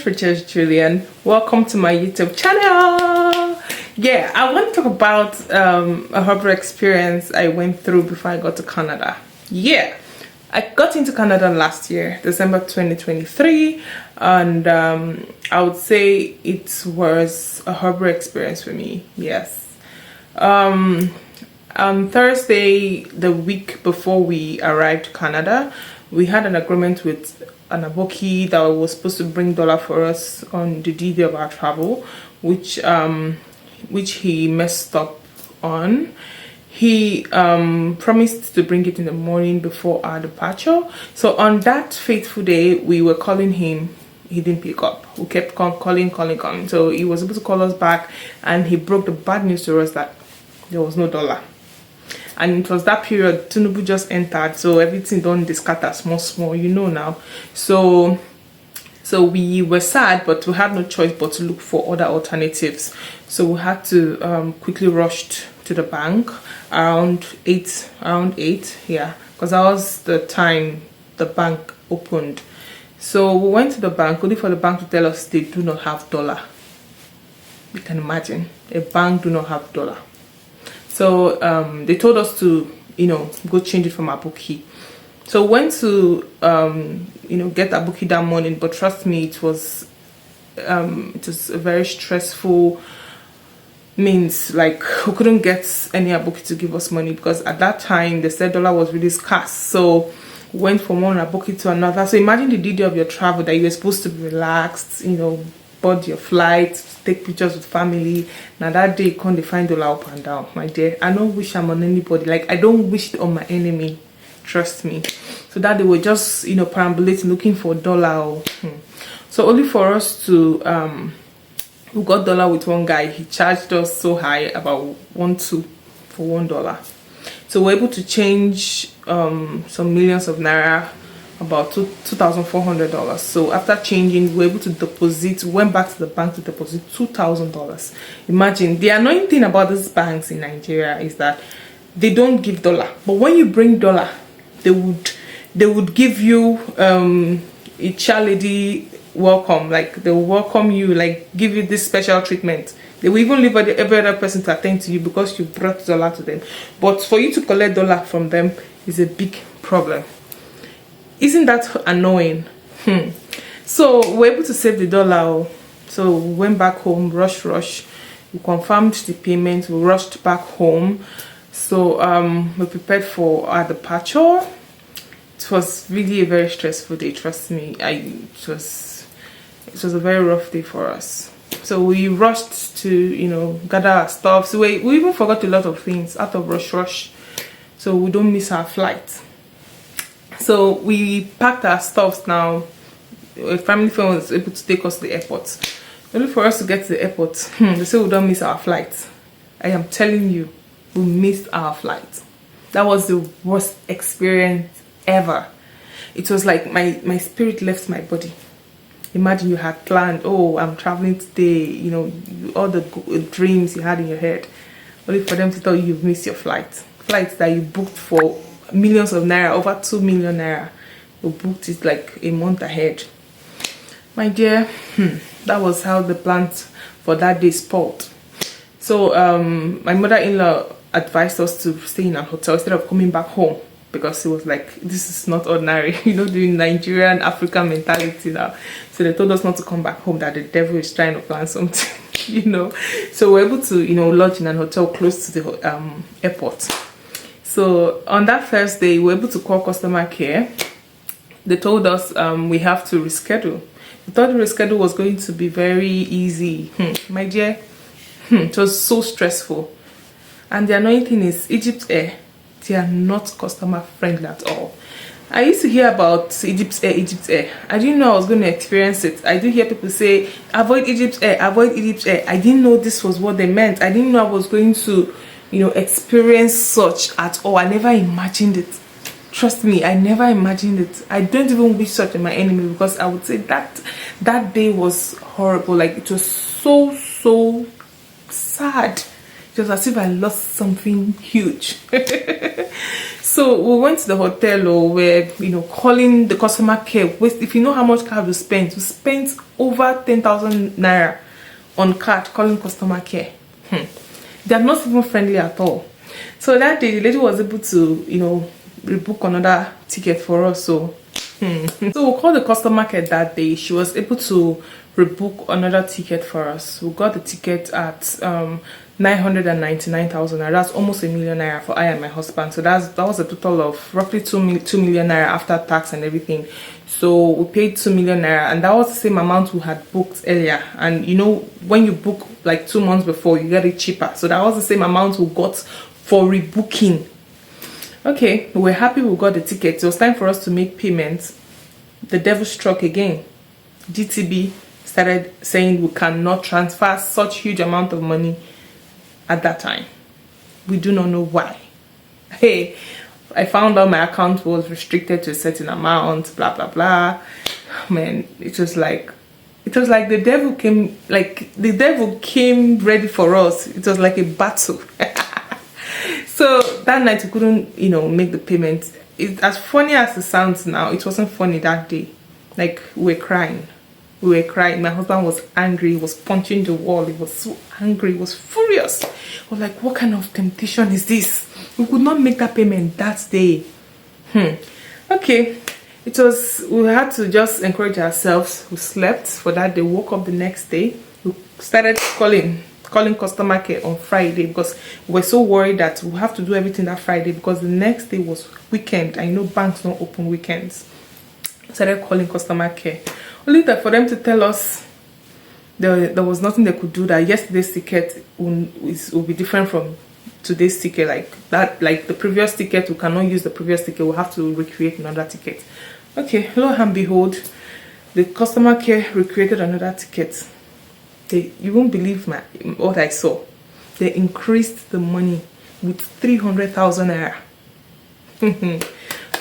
Princess Julian. Welcome to my YouTube channel. Yeah, I want to talk about a horrible experience I went through before I got to Canada. Yeah, I got into Canada last year, December 2023, and I would say it was a horrible experience for me. Yes. On Thursday, the week before we arrived to Canada, we had an agreement with an aboki that was supposed to bring dollar for us on the day of our travel, which he messed up on. He promised to bring it in the morning before our departure. So on that fateful day, we were calling him. He didn't pick up. We kept calling. So he was able to call us back, and he broke the bad news to us that there was no dollar. And it was that period Tinubu just entered, so everything done scatter small, you know now. So we were sad, but we had no choice but to look for other alternatives. So we had to quickly rush to the bank around 8, yeah, because that was the time the bank opened. So we went to the bank only for the bank to tell us they do not have dollar. You can imagine, a bank do not have dollar. So they told us to, go change it from our bookie. So we went to, get our bookie that morning. But trust me, it was a very stressful means. Like, we couldn't get any aboki to give us money because at that time they said dollar was really scarce. So we went from one aboki to another. So imagine the day of your travel that you were supposed to be relaxed, board your flight, take pictures with family. Now that day you can't find dollar up and down, my dear. I don't wish I'm on anybody. Like, I don't wish it on my enemy, trust me. So that they were just perambulating looking for dollar. So only for us to we got dollar with one guy. He charged us so high, about 1.2 for $1. So we're able to change some millions of naira, about $2,400. So after changing, we were able to deposit, went back to the bank to deposit $2,000. Imagine, the annoying thing about these banks in Nigeria is that they don't give dollar, but when you bring dollar, they would give you a charity welcome. Like, they will welcome you, like give you this special treatment. They will even leave every other person to attend to you because you brought dollar to them. But for you to collect dollar from them is a big problem. Isn't that annoying? So we're able to save the dollar. So we went back home, rush. We confirmed the payment. We rushed back home. So we prepared for our departure. It was really a very stressful day. Trust me, it was a very rough day for us. So we rushed to gather our stuff. So we even forgot a lot of things out of rush. So we don't miss our flight. So we packed our stuffs now. A family friend was able to take us to the airport. Only for us to get to the airport, they say we don't miss our flight. I am telling you, we missed our flight. That was the worst experience ever. It was like my spirit left my body. Imagine you had planned, oh, I'm traveling today, all the dreams you had in your head. Only for them to tell you you've missed your flight. Flights that you booked for millions of naira, over 2 million naira. We booked it like a month ahead. My dear, that was how the plans for that day spoiled. So my mother-in-law advised us to stay in a hotel instead of coming back home, because it was like, this is not ordinary, doing Nigerian African mentality now. So they told us not to come back home, that the devil is trying to plan something, So we're able to lodge in an hotel close to the airport. So on that first day, we were able to call customer care. They told us we have to reschedule. We thought the reschedule was going to be very easy. My dear, it was so stressful. And the annoying thing is, Egypt Air, they are not customer friendly at all. I used to hear about Egypt Air. I didn't know I was going to experience it. I do hear people say, avoid Egypt Air, avoid Egypt Air. I didn't know this was what they meant. I didn't know I was going to experience such at all. I never imagined it. Trust me, I never imagined it. I don't even wish such on my enemy, because I would say that day was horrible. Like, it was so sad. It was as if I lost something huge. So we went to the hotel, or we're, you know, calling the customer care. If you know how much card we spent over 10,000 naira on card calling customer care. They're not even friendly at all. So that day, the lady was able to, you know, rebook another ticket for us. So so we called the customer care that day. She was able to rebook another ticket for us. We got the ticket at 999,000 naira. That's almost a million naira for I and my husband. So that was a total of roughly 2 million naira after tax and everything. So we paid 2 million naira, and that was the same amount we had booked earlier. And you know, when you book like 2 months before, you get it cheaper. So that was the same amount we got for rebooking. Okay, we're happy we got the ticket. It was time for us to make payments. The devil struck again. GTB started saying we cannot transfer such huge amount of money at that time. We do not know why. Hey, I found out my account was restricted to a certain amount, blah blah blah. Man, it was like the devil came ready for us. It was like a battle. So that night we couldn't, you know, make the payment. As funny as it sounds now, it wasn't funny that day. Like, we were crying. My husband was angry. He was punching the wall. He was so angry. He was furious. I was like, what kind of temptation is this? We could not make that payment that day. Okay. We had to just encourage ourselves. We slept for that day. Woke up the next day. We started calling customer care on Friday, because we were so worried that we have to do everything that Friday, because the next day was weekend. I know banks don't open weekends. Started calling customer care, only that for them to tell us there was nothing they could do, that yesterday's ticket will be different from today's ticket. Like the previous ticket, we cannot use the previous ticket, we'll have to recreate another ticket. Okay, lo and behold, the customer care recreated another ticket. You won't believe what I saw. They increased the money with 300,000 naira.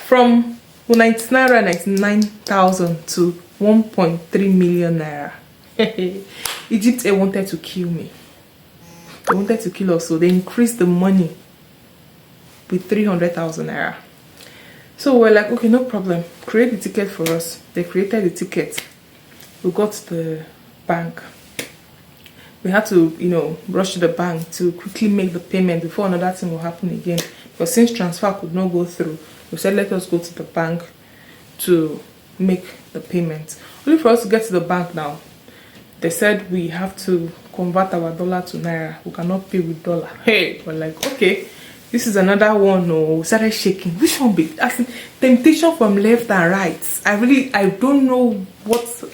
From 99,000 to 1.3 million naira. Egypt wanted to kill me. They wanted to kill us, so they increased the money with 300,000 naira. So we're like, okay, no problem. Create the ticket for us. They created the ticket. We got to the bank. We had to, you know, rush to the bank to quickly make the payment before another thing will happen again. But since transfer could not go through, we said let us go to the bank to make the payment. Only for us to get to the bank now, they said we have to convert our dollar to naira. We cannot pay with dollar. Hey, we're like, okay, this is another one. Oh, we started shaking. Which one be? Temptation from left and right. I don't know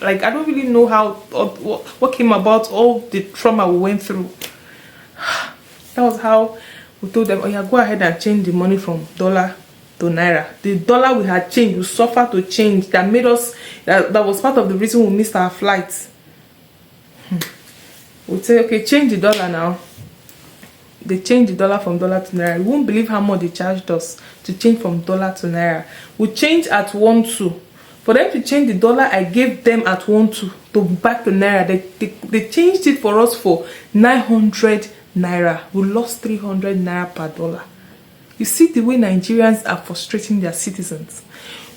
I don't really know how, what came about, all the trauma we went through. That was how we told them, oh yeah, go ahead and change the money from dollar to naira. The dollar we had changed, we suffered to change. That made us, that was part of the reason we missed our flights. We'd say, okay, change the dollar now. They changed the dollar from dollar to naira. You won't believe how much they charged us to change from dollar to naira. We changed at 1.2. For them to change the dollar, I gave them at 1.2 to back to naira. They changed it for us for 900 naira. We lost 300 naira per dollar. You see the way Nigerians are frustrating their citizens.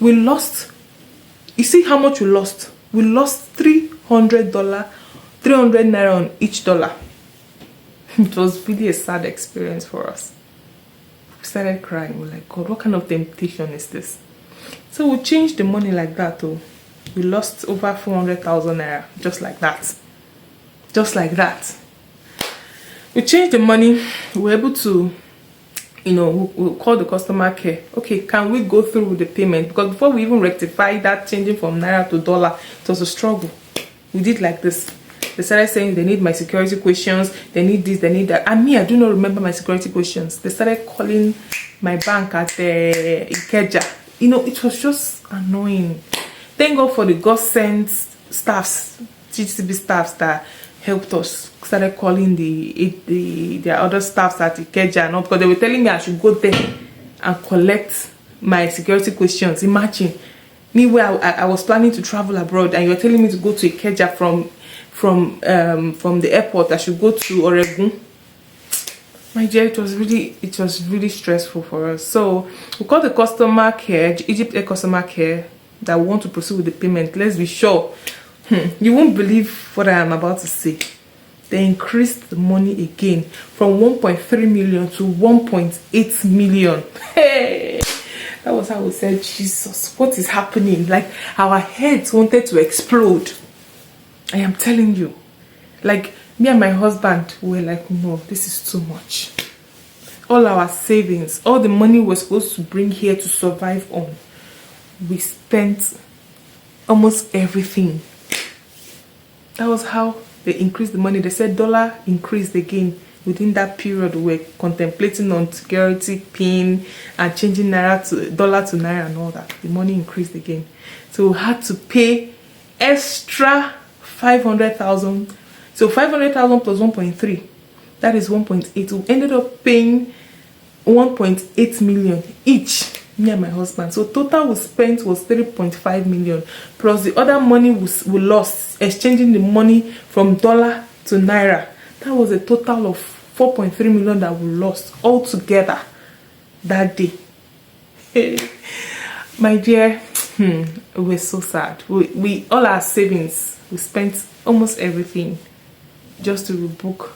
We lost. You see how much we lost? We lost $300, 300 naira on each dollar. It was really a sad experience for us. We started crying. We're like, God, what kind of temptation is this? So we changed the money like that. Oh, we lost over 400,000 naira, just like that. Just like that. We changed the money. We were able to, you know, we'll call the customer care. Okay, can we go through with the payment? Because before we even rectify that changing from naira to dollar, it was a struggle. We did like this. They started saying they need my security questions, they need this, they need that. And me, I do not remember my security questions. They started calling my bank at Ikeja. You know, it was just annoying. Thank God for the God sent staffs, GTB staffs that helped us. Started calling their other staffs at Ikeja, no, because they were telling me I should go there and collect my security questions. Imagine me where I was planning to travel abroad, and you're telling me to go to Ikeja from the airport. I should go to Oregon. My dear, it was really stressful for us. So we called the customer care, Egypt Air customer care, that want to proceed with the payment. Let's be sure. You won't believe what I am about to say. They increased the money again from 1.3 million to 1.8 million. Hey, that was how we said, Jesus, what is happening? Like, our heads wanted to explode. I am telling you. Like, me and my husband were like, no, this is too much. All our savings, all the money we're supposed to bring here to survive on, we spent almost everything. That was how they increased the money. They said dollar increased again within that period. We were contemplating on security pin and changing naira to dollar to naira and all that. The money increased again. So we had to pay extra 500,000. So 500,000 plus 1.3, that is 1.8. We ended up paying 1.8 million each, me and my husband. So total we spent was 3.5 million, plus the other money we lost exchanging the money from dollar to naira. That was a total of 4.3 million that we lost altogether that day. My dear, we were so sad. We all our savings, we spent almost everything just to rebook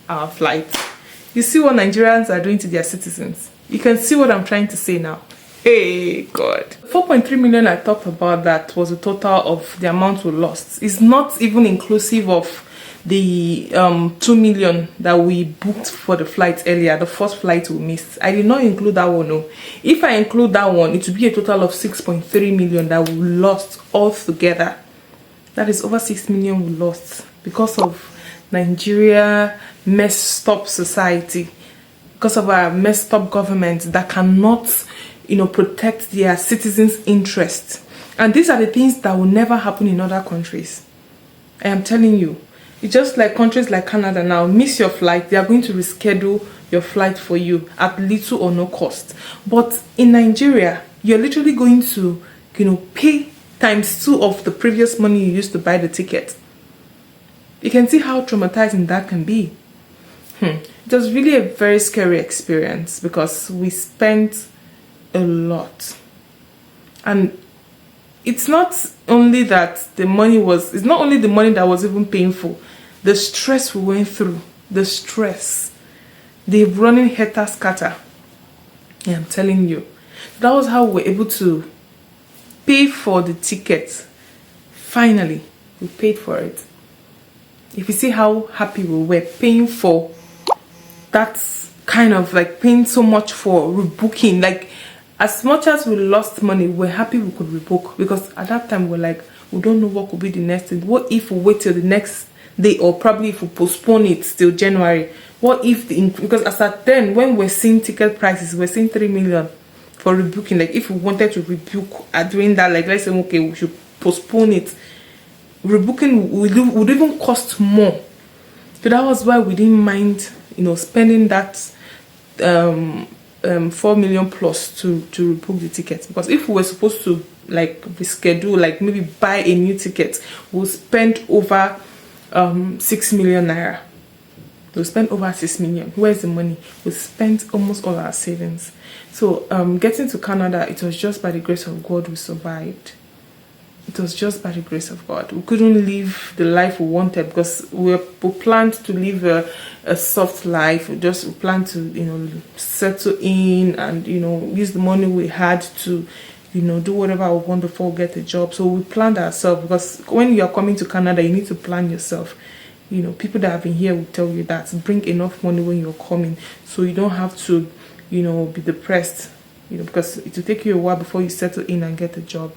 our flight. You see what Nigerians are doing to their citizens? You can see what I'm trying to say now. Hey, God. 4.3 million I talked about, that was the total of the amount we lost. It's not even inclusive of the 2 million that we booked for the flight earlier, the first flight we missed. I did not include that one, no. If I include that one, it would be a total of 6.3 million that we lost altogether. That is over 6 million we lost because of Nigeria messed up society, because of our messed up government that cannot, protect their citizens' interests. And these are the things that will never happen in other countries. I am telling you. It's just like countries like Canada now, miss your flight, they are going to reschedule your flight for you at little or no cost. But in Nigeria, you're literally going to, pay ×2 of the previous money you used to buy the ticket. You can see how traumatizing that can be. It was really a very scary experience because we spent a lot. And it's not only that the money was, it's not only the money that was even painful. The stress we went through, the stress, the running helter scatter. Yeah, I'm telling you. That was how we were able to pay for the ticket. Finally, we paid for it. If you see how happy we were paying for, that's kind of like paying so much for rebooking. Like, as much as we lost money, we're happy we could rebook, because at that time we're like, we don't know what could be the next thing. What if we wait till the next day, or probably if we postpone it till January? What if because as at then, when we're seeing ticket prices, we're seeing 3 million for rebooking. Like, if we wanted to rebook doing that, like, let's say, okay, we should postpone it, rebooking would even cost more. So that was why we didn't mind, spending that 4 million plus to rebook the tickets. Because if we were supposed to like reschedule, like maybe buy a new ticket, we'll spend over 6 million naira. We'll spend over 6 million. Where's the money? We spent almost all our savings. So getting to Canada, it was just by the grace of God we survived. It was just by the grace of God. We couldn't live the life we wanted because we planned to live a soft life. We planned to, settle in and, use the money we had to, do whatever we want before we get a job. So we planned ourselves, because when you are coming to Canada, you need to plan yourself. People that have been here will tell you that. Bring enough money when you're coming, so you don't have to, be depressed, because it will take you a while before you settle in and get a job.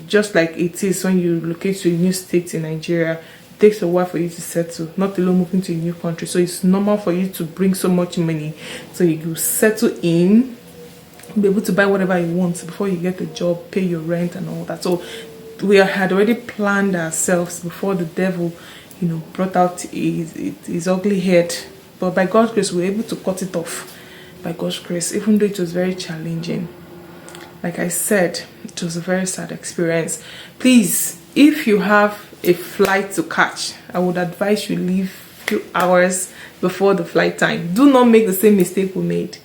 Just like it is when you locate to a new state in Nigeria, it takes a while for you to settle, not alone moving to a new country. So it's normal for you to bring so much money, so you settle in, be able to buy whatever you want before you get a job, pay your rent and all that. So we had already planned ourselves before the devil, brought out his ugly head. But by God's grace, we were able to cut it off. By God's grace, even though it was very challenging. Like I said, it was a very sad experience. Please, if you have a flight to catch, I would advise you leave few hours before the flight time. Do not make the same mistake we made.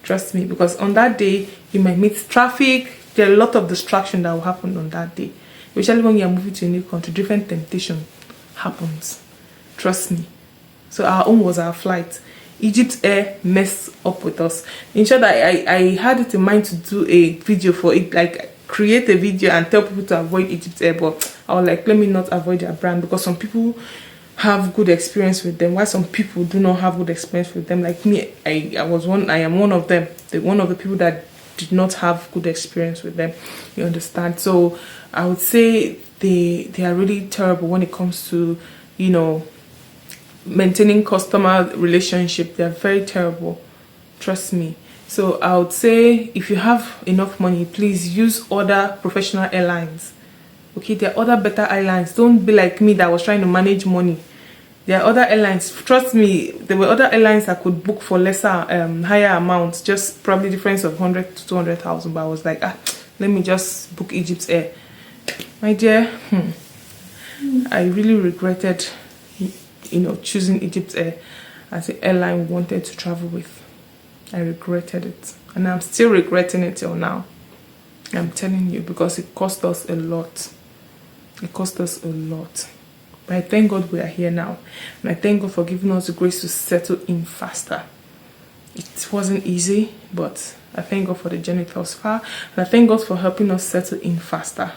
Trust me, because on that day you might meet traffic. There are a lot of distraction that will happen on that day, especially when you are moving to a new country. Different temptation happens. Trust me. So our own was our flight. Egypt Air messed up with us. In short, I had it in mind to do a video for it, like create a video and tell people to avoid Egypt Air, but I was like, let me not avoid their brand, because some people have good experience with them, while some people do not have good experience with them. Like me, I am one of them, one of the people that did not have good experience with them. You understand? So I would say they are really terrible when it comes to, you know, maintaining customer relationship. They are very terrible. Trust me. So I would say if you have enough money, please use other professional airlines. Okay, there are other better airlines. Don't be like me that was trying to manage money. There are other airlines. Trust me, there were other airlines that could book for lesser, higher amounts, just probably difference of 100 to 200,000. But I was like, let me just book Egypt Air. My dear, I really regretted, you know, choosing Egypt Air as the airline we wanted to travel with. I regretted it, and I'm still regretting it till now. I'm telling you, because it cost us a lot. It cost us a lot. But I thank God we are here now, and I thank God for giving us the grace to settle in faster. It wasn't easy, but I thank God for the journey thus far, and I thank God for helping us settle in faster,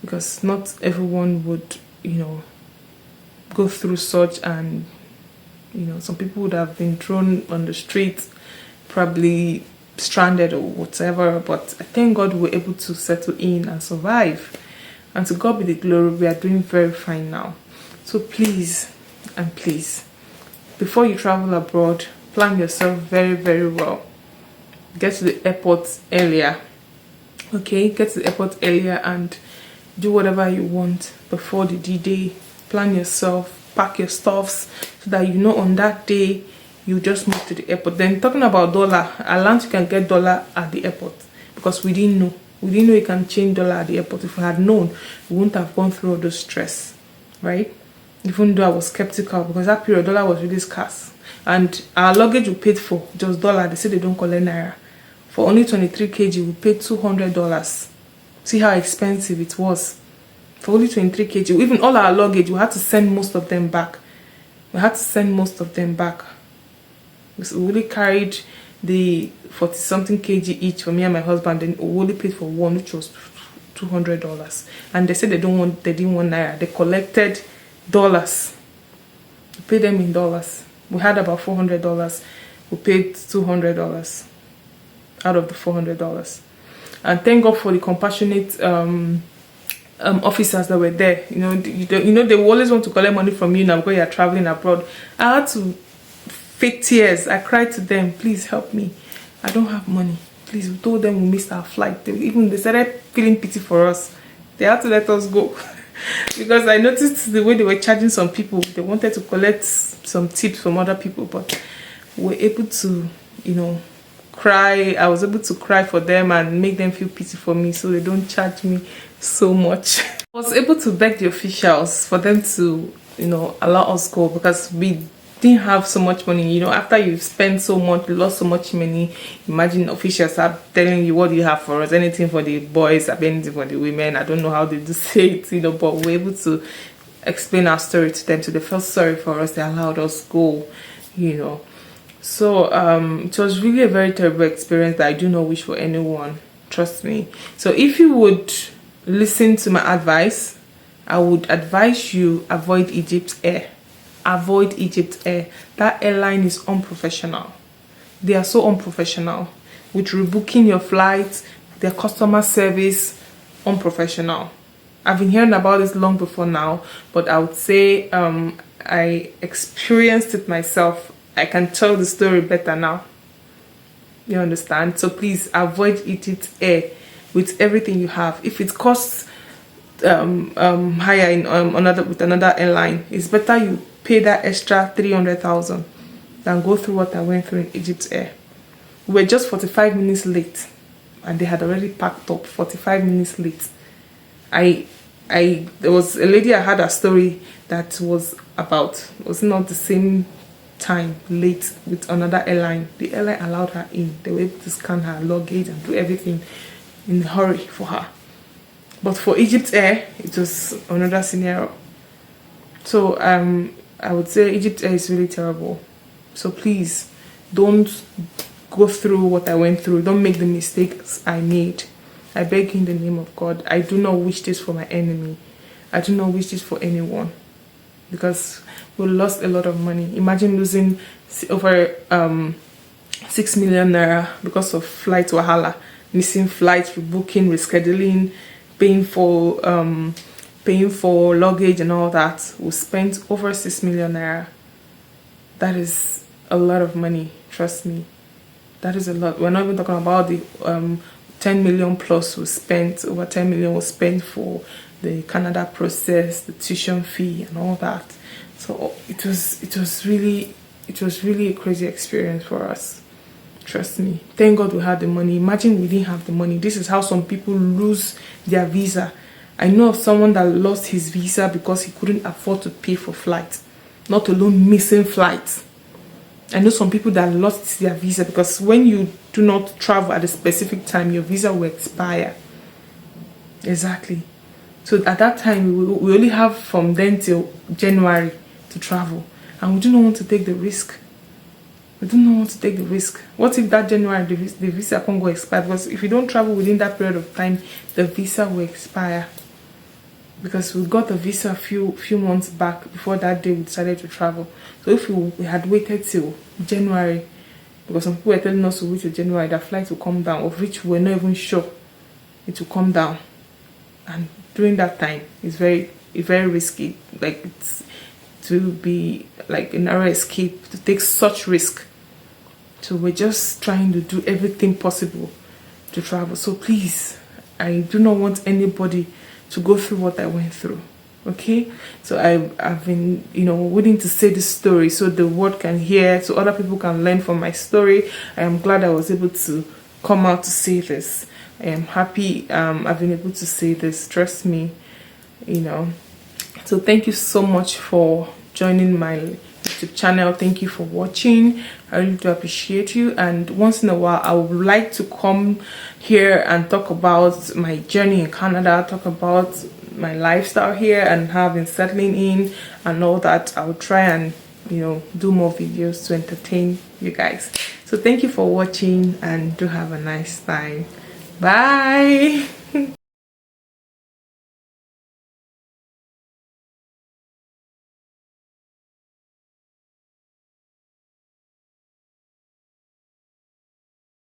because not everyone would, you know, go through such. And you know, some people would have been thrown on the street, probably stranded or whatever, but I thank God we were able to settle in and survive. And to God be the glory, we are doing very fine now. So please, and please, before you travel abroad, plan yourself very, very well. Get to the airport earlier. Okay, get to the airport earlier and do whatever you want before the D-Day. Plan yourself, pack your stuffs, so that you know on that day you just move to the airport. Then talking about dollar, I learned you can get dollar at the airport, because we didn't know. We didn't know you can change dollar at the airport. If we had known, we wouldn't have gone through all those stress, right? Even though I was skeptical, because that period dollar was really scarce, and our luggage we paid for just dollar. They said they don't collect naira. For only 23 kg, we paid $200. See how expensive it was. For only 23 kg, even all our luggage, we had to send most of them back. We had to send most of them back. We really carried the 40-something kg each for me and my husband. Then we only paid for one, which was $200. And they said they didn't want naira. They collected dollars. We paid them in dollars. We had about $400. We paid $200 out of the $400. And thank God for the compassionate officers that were there. You know, they will always want to collect money from you now because you're traveling abroad. I had to fake tears. I cried to them, please help me. I don't have money. Please, we told them we missed our flight. They started feeling pity for us. They had to let us go. Because I noticed the way they were charging some people. They wanted to collect some tips from other people, but we were able to, you know, cry. I was able to cry for them and make them feel pity for me, so they don't charge me so much. I was able to beg the officials for them to, you know, allow us go, because we didn't have so much money. You know, after you've spent so much, lost so much money, imagine officials are telling you, what do you have for us? Anything for the boys, anything for the women. I don't know how they do say it, you know, but we're able to explain our story to them. So they felt sorry for us. They allowed us go, you know. So it was really a very terrible experience that I do not wish for anyone. Trust me. So if you would listen to my advice, I would advise you avoid Egypt Air. Avoid Egypt Air. That airline is unprofessional. They are so unprofessional with rebooking your flights. Their customer service, unprofessional. I've been hearing about this long before now, but I would say I experienced it myself. I can tell the story better now. You understand? So please avoid Egypt Air with everything you have. If it costs higher in with another airline, it's better you pay that extra 300,000 than go through what I went through in Egypt Air. We were just 45 minutes late, and they had already packed up. 45 minutes late. I there was a lady, I had a story that was not the same time late with another airline. The airline allowed her in. They were able to scan her luggage and do everything in a hurry for her. But for Egypt Air, it was another scenario. So I would say Egypt Air is really terrible. So please don't go through what I went through. Don't make the mistakes I made. I beg you in the name of God. I do not wish this for my enemy. I do not wish this for anyone, because we lost a lot of money. Imagine losing over 6 million naira because of flight wahala, missing flights, rebooking, rescheduling, paying for luggage and all that. We spent over 6 million naira. That is a lot of money, trust me. That is a lot. We're not even talking about the 10 million plus we spent. Over 10 million was spent for the Canada process, the tuition fee and all that. So it was really a crazy experience for us. Trust me. Thank God we had the money. Imagine we didn't have the money. This is how some people lose their visa. I know of someone that lost his visa because he couldn't afford to pay for flights, not alone missing flights. I know some people that lost their visa because when you do not travel at a specific time, your visa will expire. Exactly. So at that time, we only have from then till January to travel. And we do not want to take the risk. We do not want to take the risk. What if that January, the visa can't go expire? Because if you don't travel within that period of time, the visa will expire. Because we got the visa a few months back before that day we decided to travel. So if we had waited till January, because some people were telling us to wait till January, that flight will come down, of which we're not even sure it will come down. And during that time, it's very risky. Like, it's to be like a narrow escape, to take such risk. So we're just trying to do everything possible to travel. So please, I do not want anybody to go through what I went through. Okay, so I've been, willing to say this story so the world can hear, so other people can learn from my story. I am glad I was able to come out to say this. I am happy I've been able to say this. Trust me, So thank you so much for joining my YouTube channel. Thank you for watching. I really do appreciate you. And once in a while, I would like to come here and talk about my journey in Canada, talk about my lifestyle here and how I've been settling in and all that. I will try and do more videos to entertain you guys. So thank you for watching and do have a nice time. Bye.